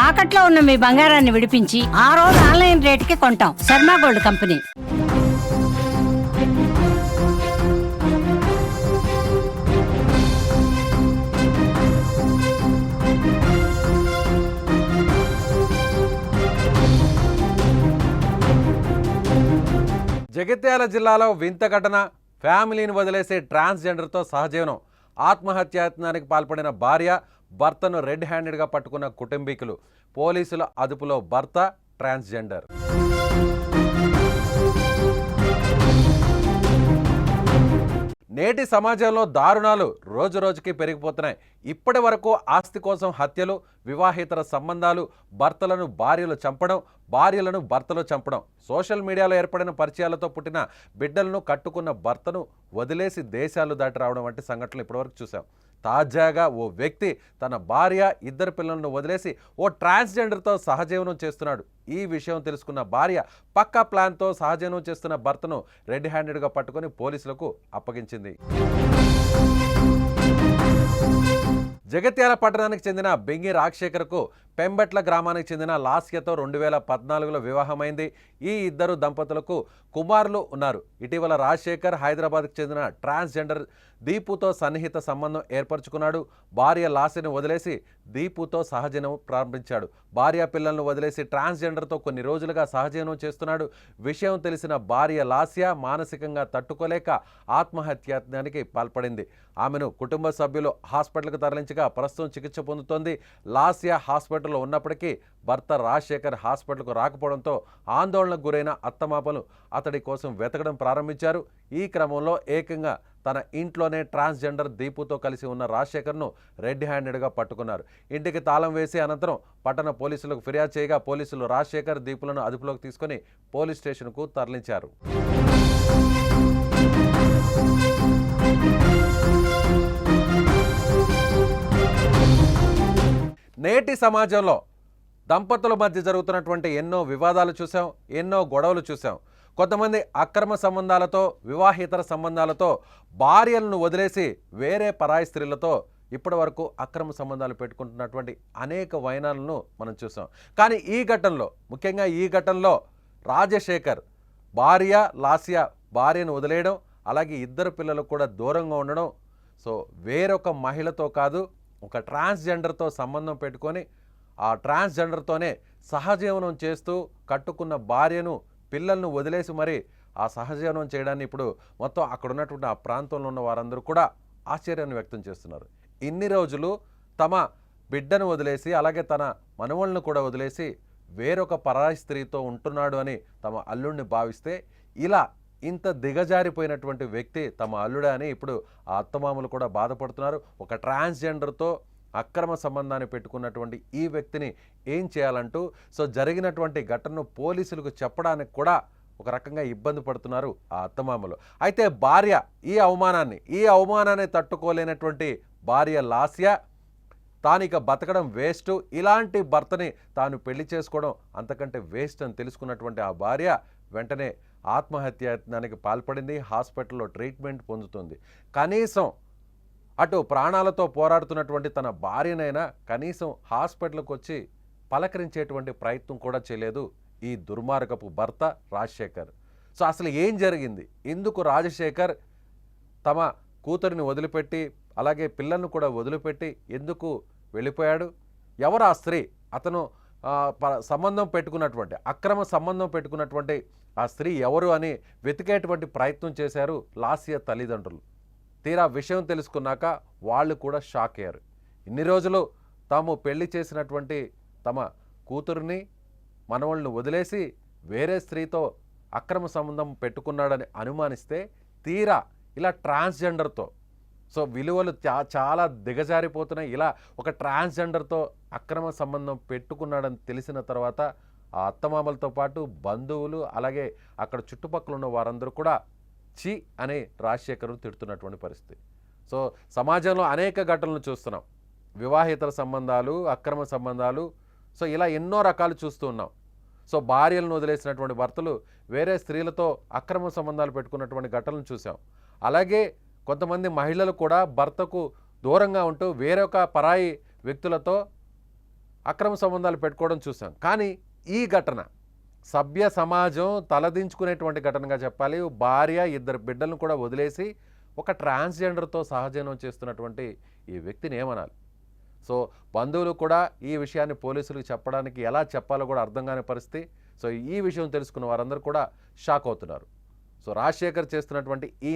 తాకట్లో ఉన్న మీ బంగారాన్ని విడిపించి ఆ రోజు ఆన్లైన్ రేటుకి కొంటాం. Sharma gold company. జగిత్యాల జిల్లాలో వింత ఘటన. ఫ్యామిలీని వదిలేసే ట్రాన్స్జెండర్తో సహజీవనం. ఆత్మహత్యాయత్నానికి పాల్పడిన భార్య, భర్తను రెడ్ హ్యాండెడ్గా పట్టుకున్న కుటుంబీకులు. పోలీసుల అదుపులో భర్త ట్రాన్స్జెండర్. నేటి సమాజంలో దారుణాలు రోజురోజుకి పెరిగిపోతున్నాయి. ఇప్పటి వరకు ఆస్తి కోసం హత్యలు, వివాహేతర సంబంధాలు, భర్తలను భార్యలు చంపడం, భార్యలను భర్తలు చంపడం, సోషల్ మీడియాలో ఏర్పడిన పరిచయాలతో పుట్టిన బిడ్డలను కట్టుకున్న భర్తను వదిలేసి దేశాలు దాటి రావడం వంటి సంఘటనలు ఇప్పటివరకు చూసాం. తాజాగా ఓ వ్యక్తి తన భార్య, ఇద్దరు పిల్లలను వదిలేసి ఓ ట్రాన్స్జెండర్తో సహజీవనం చేస్తున్నాడు. ఈ విషయం తెలుసుకున్న భార్య పక్కా ప్లాన్తో సహజీవనం చేస్తున్న భర్తను రెడ్ హ్యాండెడ్గా పట్టుకొని పోలీసులకు అప్పగించింది. జగిత్యాల పట్టణానికి చెందిన బెంగి రాజశేఖర్కు పెంబెట్ల గ్రామానికి చెందిన లాస్యతో 2014లో వివాహమైంది. ఈ ఇద్దరు దంపతులకు కుమారులు ఉన్నారు. ఇటీవల రాజశేఖర్ హైదరాబాద్కు చెందిన ట్రాన్స్జెండర్ దీపుతో సన్నిహిత సంబంధం ఏర్పరచుకున్నాడు. భార్య లాస్యను వదిలేసి దీపుతో సహజీవనం ప్రారంభించాడు. భార్య పిల్లలను వదిలేసి ట్రాన్స్జెండర్తో కొన్ని రోజులుగా సహజీవనం చేస్తున్నాడు. విషయం తెలిసిన భార్య లాస్య మానసికంగా తట్టుకోలేక ఆత్మహత్యాయత్నానికి పాల్పడింది. ఆమెను కుటుంబ సభ్యులు హాస్పిటల్కు తరలించగా ప్రస్తుతం చికిత్స పొందుతోంది. లాస్య హాస్పిటల్లో ఉన్నప్పటికీ భర్త రాజశేఖర్ హాస్పిటల్కు రాకపోవడంతో ఆందోళనకు గురైన అత్తమామలు అతడి కోసం వెతకడం ప్రారంభించారు. ఈ క్రమంలో ఏకంగా తన ఇంట్లోనే ట్రాన్స్జెండర్ దీపుతో కలిసి ఉన్న రాజశేఖర్ను రెడ్ హ్యాండెడ్గా పట్టుకున్నారు. ఇంటికి తాళం వేసి అనంతరం పట్టణ పోలీసులకు ఫిర్యాదు చేయగా పోలీసులు రాజశేఖర్, దీపులను అదుపులోకి తీసుకొని పోలీస్ స్టేషన్కు తరలించారు. నేటి సమాజంలో దంపతుల మధ్య జరుగుతున్నటువంటి ఎన్నో వివాదాలు చూసాం, ఎన్నో గొడవలు చూసాం. కొంతమంది అక్రమ సంబంధాలతో, వివాహేతర సంబంధాలతో భార్యలను వదిలేసి వేరే పరాయి స్త్రీలతో ఇప్పటి వరకు అక్రమ సంబంధాలు పెట్టుకుంటున్నటువంటి అనేక వైనాలను మనం చూసాం. కానీ ఈ ఘటనలో, ముఖ్యంగా ఈ ఘటనలో రాజశేఖర్ భార్య లాస్య భార్యను వదిలేయడం, అలాగే ఇద్దరు పిల్లలకు కూడా దూరంగా ఉండడం, సో వేరొక మహిళతో కాదు ఒక ట్రాన్స్జెండర్తో సంబంధం పెట్టుకొని ఆ ట్రాన్స్జెండర్తోనే సహజీవనం చేస్తూ కట్టుకున్న భార్యను, పిల్లలను వదిలేసి మరి ఆ సహజీవనం చేయడాన్ని ఇప్పుడు మొత్తం అక్కడ ఉన్నటువంటి ఆ ప్రాంతంలో ఉన్న వారందరూ కూడా ఆశ్చర్యాన్ని వ్యక్తం చేస్తున్నారు. ఇన్ని రోజులు తమ బిడ్డను వదిలేసి, అలాగే తన మనవళ్ళను కూడా వదిలేసి వేరొక పరాయి స్త్రీతో ఉంటున్నాడు అని తమ అల్లుడిని భావిస్తే, ఇలా ఇంత దిగజారిపోయినటువంటి వ్యక్తి తమ అల్లుడే అని ఇప్పుడు ఆ అత్తమామలు కూడా బాధపడుతున్నారు. ఒక ట్రాన్స్జెండర్తో అక్రమ సంబంధాన్ని పెట్టుకున్నటువంటి ఈ వ్యక్తిని ఏం చేయాలంటూ సో జరిగినటువంటి ఘటనను పోలీసులకు చెప్పడానికి కూడా ఒక రకంగా ఇబ్బంది పడుతున్నారు ఆ అత్తమామలు. అయితే భార్య ఈ అవమానాన్ని తట్టుకోలేనటువంటి భార్య లాస్య తానిక బతకడం వేస్ట్, ఇలాంటి భర్తని తాను పెళ్లి చేసుకోవడం అంతకంటే వేస్ట్ అని తెలుసుకున్నటువంటి ఆ భార్య వెంటనే ఆత్మహత్యాయత్నానికి పాల్పడింది. హాస్పిటల్లో ట్రీట్మెంట్ పొందుతుంది. కనీసం అటు ప్రాణాలతో పోరాడుతున్నటువంటి తన భార్యనైనా కనీసం హాస్పిటల్కి వచ్చి పలకరించేటువంటి ప్రయత్నం కూడా చేయలేదు ఈ దుర్మార్గపు భర్త రాజశేఖర్. సో అసలు ఏం జరిగింది? ఎందుకు రాజశేఖర్ తమ కూతురిని వదిలిపెట్టి, అలాగే పిల్లలను కూడా వదిలిపెట్టి ఎందుకు వెళ్ళిపోయాడు? ఎవరు ఆ స్త్రీ? అతను సంబంధం పెట్టుకున్నటువంటి, అక్రమ సంబంధం పెట్టుకున్నటువంటి ఆ స్త్రీ ఎవరు అని వెతికేటువంటి ప్రయత్నం చేశారు లాస్య తల్లిదండ్రులు. తీరా విషయం తెలుసుకున్నాక వాళ్ళు కూడా షాక్ అయ్యారు. ఇన్ని రోజులు తాము పెళ్లి చేసినటువంటి తమ కూతురిని, మనవళ్ళను వదిలేసి వేరే స్త్రీతో అక్రమ సంబంధం పెట్టుకున్నాడని అనుమానిస్తే తీరా ఇలా ట్రాన్స్జెండర్తో, సో విలువలు చాలా దిగజారిపోతున్నాయి. ఇలా ఒక ట్రాన్స్జెండర్తో అక్రమ సంబంధం పెట్టుకున్నాడని తెలిసిన తర్వాత ఆ అత్తమామలతో పాటు బంధువులు, అలాగే అక్కడ చుట్టుపక్కల ఉన్న వారందరూ కూడా చి అని రాజశేఖర్ను తిడుతున్నటువంటి పరిస్థితి. సో సమాజంలో అనేక ఘటనలు చూస్తున్నాం. వివాహేతర సంబంధాలు, అక్రమ సంబంధాలు, సో ఇలా ఎన్నో రకాలు చూస్తూ ఉన్నాం. సో భార్యలను వదిలేసినటువంటి భర్తలు వేరే స్త్రీలతో అక్రమ సంబంధాలు పెట్టుకున్నటువంటి ఘటనలు చూసాం. అలాగే కొంతమంది మహిళలు కూడా భర్తకు దూరంగా ఉంటూ వేరొక పరాయి వ్యక్తులతో అక్రమ సంబంధాలు పెట్టుకోవడం చూసాం. కానీ ఈ ఘటన సభ్య సమాజం తలదించుకునేటువంటి ఘటనగా చెప్పాలి. భార్య 2 బిడ్డలను కూడా వదిలేసి ఒక ట్రాన్స్జెండర్తో సహజీవనం చేస్తున్నటువంటి ఈ వ్యక్తిని ఏమనాలి? సో బంధువులు కూడా ఈ విషయాన్ని పోలీసులకు చెప్పడానికి ఎలా చెప్పాలో కూడా అర్థం కాని పరిస్థితి. సో ఈ విషయం తెలుసుకున్న వారందరూ కూడా షాక్ అవుతున్నారు. సో రాజశేఖర్ చేస్తున్నటువంటి ఈ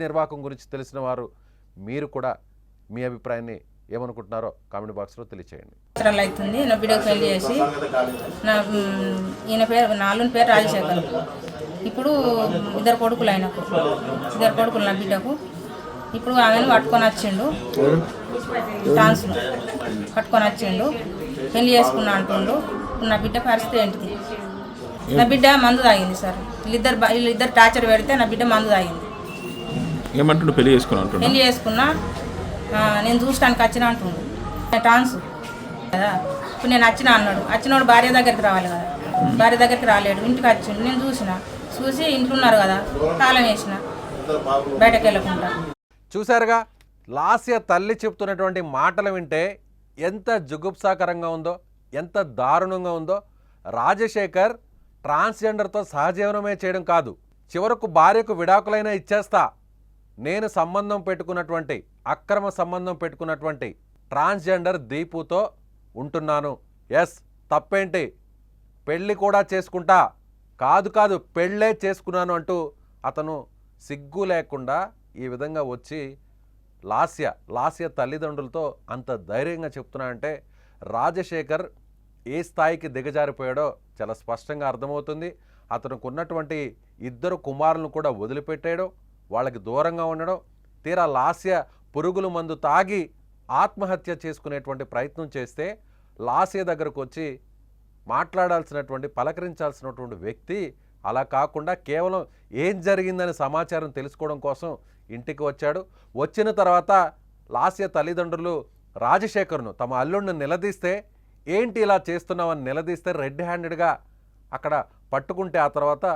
నిర్వాకం గురించి తెలిసిన వారు మీరు కూడా మీ అభిప్రాయాన్ని ఏమనుకుంటున్నారో కామెంట్ బాక్స్లో తెలియచేయండి. సంవత్సరాలు అవుతుంది నా బిడ్డకు పెళ్లి చేసి ఈయన పేరు నా అల్లుని పేరు రాజశేఖర్. ఇప్పుడు 2 కొడుకులు ఆయనకు, 2 కొడుకులు నా బిడ్డకు. ఇప్పుడు ఆమెను పట్టుకొని వచ్చిండు, డాన్స్ను పట్టుకొని వచ్చిండు, పెళ్లి చేసుకున్నా అంటుండు. ఇప్పుడు నా బిడ్డ పరిస్థితి ఏంటిది? నా బిడ్డ మందు తాగింది సార్. వీళ్ళిద్దరు టార్చర్ పెడితే నా బిడ్డ మందు తాగింది. ఏమంటుండు? పెళ్లి చేసుకున్నా నేను చూడటానికి వచ్చిన అంటుండు. డాన్స్ కదా, ఇప్పుడు నేను వచ్చిన అన్నాడు. వచ్చినోడు భార్య దగ్గరికి రావాలి కదా, భార్య దగ్గరికి రాలేడు, ఇంటికి వచ్చిండు. నేను చూసి ఇంట్లో ఉన్నారు కదా, తాళం వేసిన బయటకు వెళ్ళకుండా. చూశారుగా, లాస్య తల్లి చెప్తున్నటువంటి మాటలు వింటే ఎంత జుగుప్సాకరంగా ఉందో, ఎంత దారుణంగా ఉందో. రాజశేఖర్ ట్రాన్స్జెండర్తో సహజీవనమే చేయడం కాదు, చివరకు భార్యకు విడాకులైనా ఇచ్చేస్తా, నేను అక్రమ సంబంధం పెట్టుకున్నటువంటి ట్రాన్స్జెండర్ దీపుతో ఉంటున్నాను, ఎస్ తప్పేంటి, పెళ్ళి కూడా చేసుకుంటా, కాదు పెళ్ళే చేసుకున్నాను అంటూ అతను సిగ్గు లేకుండా ఈ విధంగా వచ్చి లాస్య తల్లిదండ్రులతో అంత ధైర్యంగా చెప్తున్నాడంటే రాజశేఖర్ ఏ స్థాయికి దిగజారిపోయాడో చాలా స్పష్టంగా అర్థమవుతుంది. అతనికి ఉన్నటువంటి 2 కుమారులను కూడా వదిలిపెట్టాడు, వాళ్ళకి దూరంగా ఉండడం. తీరా లాస్య పురుగుల మందు తాగి ఆత్మహత్య చేసుకునేటువంటి ప్రయత్నం చేస్తే లాస్య దగ్గరకు వచ్చి మాట్లాడాల్సినటువంటి, పలకరించాల్సినటువంటి వ్యక్తి అలా కాకుండా కేవలం ఏం జరిగిందని సమాచారం తెలుసుకోవడం కోసం ఇంటికి వచ్చాడు. వచ్చిన తర్వాత లాస్య తల్లిదండ్రులు రాజశేఖర్ను, తమ అల్లుడిని నిలదీస్తే, ఏంటి ఇలా చేస్తున్నామని నిలదీస్తే రెడ్ హ్యాండెడ్గా అక్కడ పట్టుకుంటే ఆ తర్వాత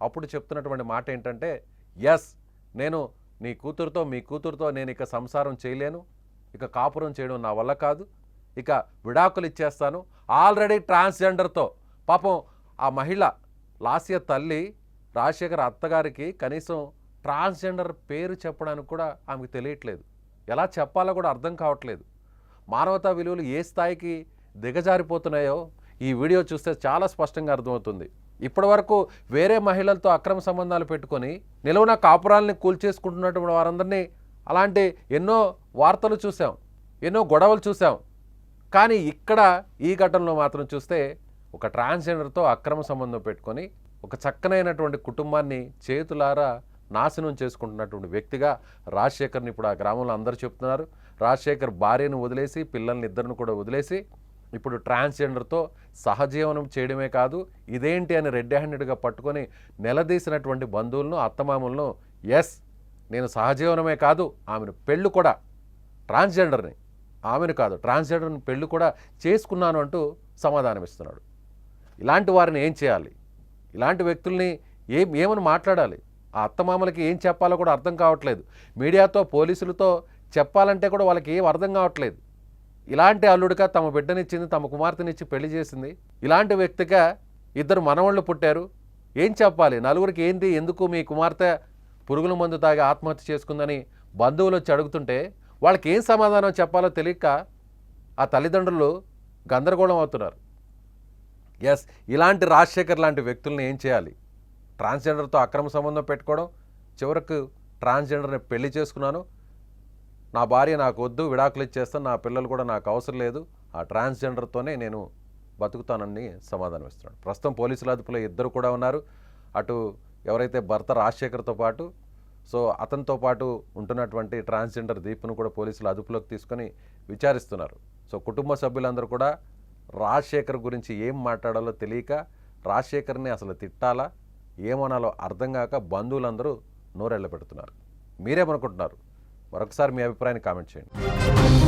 అప్పుడు చెప్తున్నటువంటి మాట ఏంటంటే, ఎస్ నేను మీ కూతురుతో నేను ఇక సంసారం చేయలేను, ఇక కాపురం చేయడం నా వల్ల కాదు, ఇక విడాకులు ఇచ్చేస్తాను. ఆల్రెడీ ట్రాన్స్జెండర్తో, పాపం ఆ మహిళ లాస్య తల్లి రాజశేఖర్ అత్తగారికి కనీసం ట్రాన్స్జెండర్ పేరు చెప్పడానికి కూడా ఆమెకు తెలియట్లేదు, ఎలా చెప్పాలో కూడా అర్థం కావట్లేదు. మానవతా విలువలు ఏ స్థాయికి దిగజారిపోతున్నాయో ఈ వీడియో చూస్తే చాలా స్పష్టంగా అర్థమవుతుంది. ఇప్పటి వరకు వేరే మహిళలతో అక్రమ సంబంధాలు పెట్టుకొని నిలువున కాపురాలని కూల్చేసుకుంటున్నటువంటి వారందరినీ అలాంటి ఎన్నో వార్తలు చూసాం, ఎన్నో గొడవలు చూసాం. కానీ ఇక్కడ ఈ ఘటనలో మాత్రం చూస్తే ఒక ట్రాన్స్జెండర్తో అక్రమ సంబంధం పెట్టుకొని ఒక చక్కనైనటువంటి కుటుంబాన్ని చేతులారా నాశనం చేసుకుంటున్నటువంటి వ్యక్తిగా రాజశేఖర్ని ఇప్పుడు ఆ గ్రామంలో అందరూ చెప్తున్నారు. రాజశేఖర్ భార్యను వదిలేసి పిల్లల్ని 2 కూడా వదిలేసి ఇప్పుడు ట్రాన్స్జెండర్తో సహజీవనం చేయడమే కాదు, ఇదేంటి అని రెడ్ హ్యాండెడ్గా పట్టుకొని నిలదీసినటువంటి బంధువులను, అత్తమామలను, ఎస్ నేను సహజీవనమే కాదు ఆమెను పెళ్ళి కూడా, ట్రాన్స్జెండర్ని ఆమెను కాదు ట్రాన్స్జెండర్ని పెళ్ళి కూడా చేసుకున్నాను అంటూ సమాధానం ఇస్తున్నాడు. ఇలాంటి వారిని ఏం చేయాలి? ఇలాంటి వ్యక్తుల్ని ఏమని మాట్లాడాలి? ఆ అత్తమామలకి ఏం చెప్పాలో కూడా అర్థం కావట్లేదు. మీడియాతో, పోలీసులతో చెప్పాలంటే కూడా వాళ్ళకి ఏం అర్థం కావట్లేదు. ఇలాంటి అల్లుడిగా తమ బిడ్డనిచ్చింది, తమ కుమార్తెనిచ్చి పెళ్లి చేసింది, ఇలాంటి వ్యక్తిగా 2 మనవళ్ళు పుట్టారు, ఏం చెప్పాలి? నలుగురికి ఏంటి, ఎందుకు మీ కుమార్తె పురుగుల మందు తాగి ఆత్మహత్య చేసుకుందని బంధువులు వచ్చి అడుగుతుంటే వాళ్ళకి ఏం సమాధానం చెప్పాలో తెలియక ఆ తల్లిదండ్రులు గందరగోళం అవుతున్నారు. ఎస్ ఇలాంటి రాజశేఖర్ లాంటి వ్యక్తులను ఏం చేయాలి? ట్రాన్స్జెండర్తో అక్రమ సంబంధం పెట్టుకోవడం, చివరకు ట్రాన్స్జెండర్ని పెళ్లి చేసుకున్నాను, నా భార్య నాకు వద్దు, విడాకులు ఇచ్చేస్తాను, నా పిల్లలు కూడా నాకు అవసరం లేదు, ఆ ట్రాన్స్జెండర్తోనే నేను బతుకుతానని సమాధానం ఇస్తున్నాడు. ప్రస్తుతం పోలీసుల అదుపులో 2 కూడా ఉన్నారు. అటు ఎవరైతే భర్త రాజశేఖర్తో పాటు అతనితో పాటు ఉంటున్నటువంటి ట్రాన్స్జెండర్ దీపును కూడా పోలీసులు అదుపులోకి తీసుకొని విచారిస్తున్నారు. కుటుంబ సభ్యులందరూ కూడా రాజశేఖర్ గురించి ఏం మాట్లాడాలో తెలియక, రాజశేఖర్ని అసలు తిట్టాలా ఏమనాలో అర్థం కాక బంధువులందరూ నోరెళ్ళ పెడుతున్నారు. మీరేమనుకుంటున్నారు? మరొకసారి మీ అభిప్రాయాన్ని కామెంట్ చేయండి.